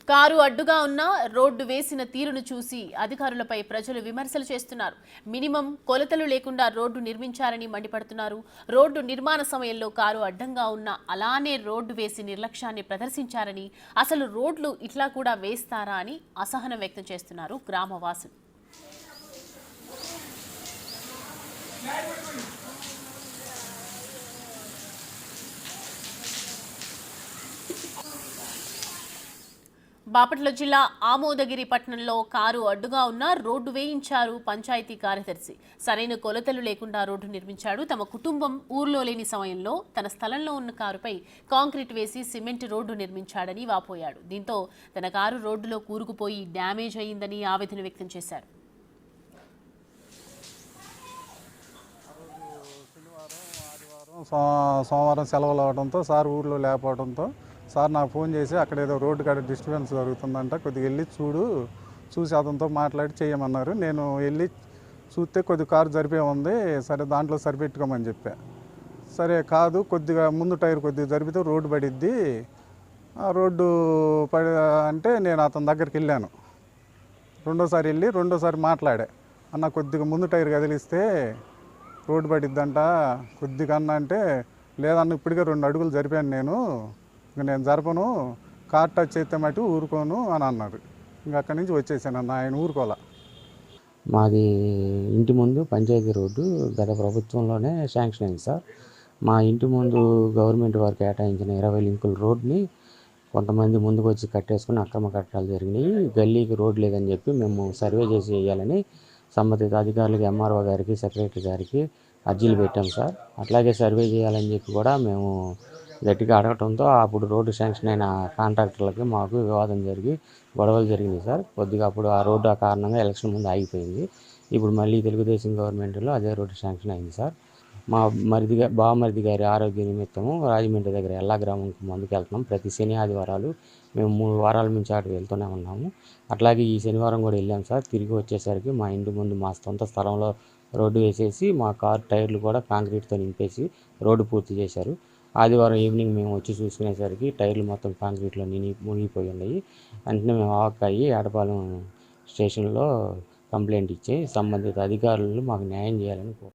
Car అడ్డుగా ఉన్న road వేసిన తీరును చూసి అధికారులపై ప్రజలు విమర్శలు చేస్తున్నారు. మినిమం కొలతలు లేకుండా రోడ్డు నిర్మించారని మండిపడుతున్నారు. రోడ్డు నిర్మాణ సమయంలో కారు అడ్డంగా ఉన్న అలానే రోడ్డు వేసి నిర్లక్ష్యాన్ని ప్రదర్శించారని, అసలు రోడ్లు ఇట్లా కూడా వేస్తారా అని అసహనం వ్యక్తం చేస్తున్నారు గ్రామవాసులు. బాపట్ల జిల్లా ఆమోదగిరి పట్టణంలో కారు అడ్డుగా ఉన్న రోడ్డు వేయించారు పంచాయతీ కార్యదర్శి. సరైన కొలతలు లేకుండా రోడ్డు నిర్మించాడు. తమ కుటుంబం ఊర్లో లేని సమయంలో తన స్థలంలో ఉన్న కారుపై కాంక్రీట్ వేసి సిమెంట్ రోడ్డు నిర్మించాడని వాపోయాడు. దీంతో తన కారు రోడ్డులో కూరుకుపోయి డ్యామేజ్ అయిందని ఆవేదన వ్యక్తం చేశారు. సోమవారం సెలవులు అవడంతో సార్ ఊర్లో లేకపోవడంతో సార్ నాకు ఫోన్ చేసి అక్కడ ఏదో రోడ్డు కాడ డిస్టర్బెన్స్ జరుగుతుందంట, కొద్దిగా వెళ్ళి చూసి అతనితో మాట్లాడి చేయమన్నారు. నేను వెళ్ళి చూస్తే కొద్ది కారు జరిపే ఉంది, సరే దాంట్లో సరిపెట్టుకోమని చెప్పా. సరే కాదు, కొద్దిగా ముందు టైర్ కొద్దిగా జరిపితే రోడ్డు పడిద్ది, ఆ రోడ్డు అంటే నేను అతని దగ్గరికి వెళ్ళాను. రెండోసారి మాట్లాడా, అన్న కొద్దిగా ముందు టైర్ కదిలిస్తే రోడ్డు పడిద్దంట కొద్దిగా అన్న అంటే, లేదన్న ఇప్పటికే 2 అడుగులు జరిపాను నేను జరపను, కార్ టచ్ అయితే మటు ఊరుకోను అని అన్నారు. ఇంక అక్కడి నుంచి వచ్చేసాను, ఆయన ఊరుకోలే. మాది ఇంటి ముందు పంచాయతీ రోడ్డు గత ప్రభుత్వంలోనే శాంక్షన్ అయింది సార్. మా ఇంటి ముందు గవర్నమెంట్ వారు కేటాయించిన 20 లింకుల రోడ్ని కొంతమంది ముందుకు వచ్చి కట్టేసుకుని అక్రమ కట్టడాలు జరిగినాయి. గల్లీకి రోడ్ లేదని చెప్పి మేము సర్వే చేసి వేయాలని సంబంధిత అధికారులకి, ఎంఆర్ఓ గారికి, సెక్రటరీ గారికి అర్జీలు పెట్టాం సార్. అట్లాగే సర్వే చేయాలని చెప్పి కూడా మేము గట్టిగా అడగటంతో అప్పుడు రోడ్డు శాంక్షన్ అయిన కాంట్రాక్టర్లకి మాకు వివాదం జరిగి గొడవలు జరిగినాయి సార్. కొద్దిగా అప్పుడు ఆ రోడ్డు ఆ కారణంగా ఎలక్షన్ ముందు ఆగిపోయింది. ఇప్పుడు మళ్ళీ తెలుగుదేశం గవర్నమెంట్లో అదే రోడ్డు శాంక్షన్ అయింది సార్. మా బావమరిది గారి ఆరోగ్య నిమిత్తము రాజమండ్రి దగ్గర ఎల్లా గ్రామంకి ముందుకు వెళ్తున్నాం. ప్రతి శని ఆదివారాలు మేము 3 వారాల నుంచి అటు వెళ్తూనే ఉన్నాము. అట్లాగే ఈ శనివారం కూడా వెళ్ళాం సార్. తిరిగి వచ్చేసరికి మా ఇంటి ముందు మా సొంత స్థలంలో రోడ్డు వేసేసి మా కార్ టైర్లు కూడా కాంక్రీట్తో నింపేసి రోడ్డు పూర్తి చేశారు. ఆదివారం ఈవినింగ్ మేము వచ్చి చూసుకునేసరికి టైర్లు మొత్తం కాంక్రీట్లో మునిగిపోయి ఉన్నాయి. వెంటనే మేము ఆవకాయి ఏడపాలెం స్టేషన్లో కంప్లైంట్ ఇచ్చి సంబంధిత అధికారులు మాకు న్యాయం చేయాలని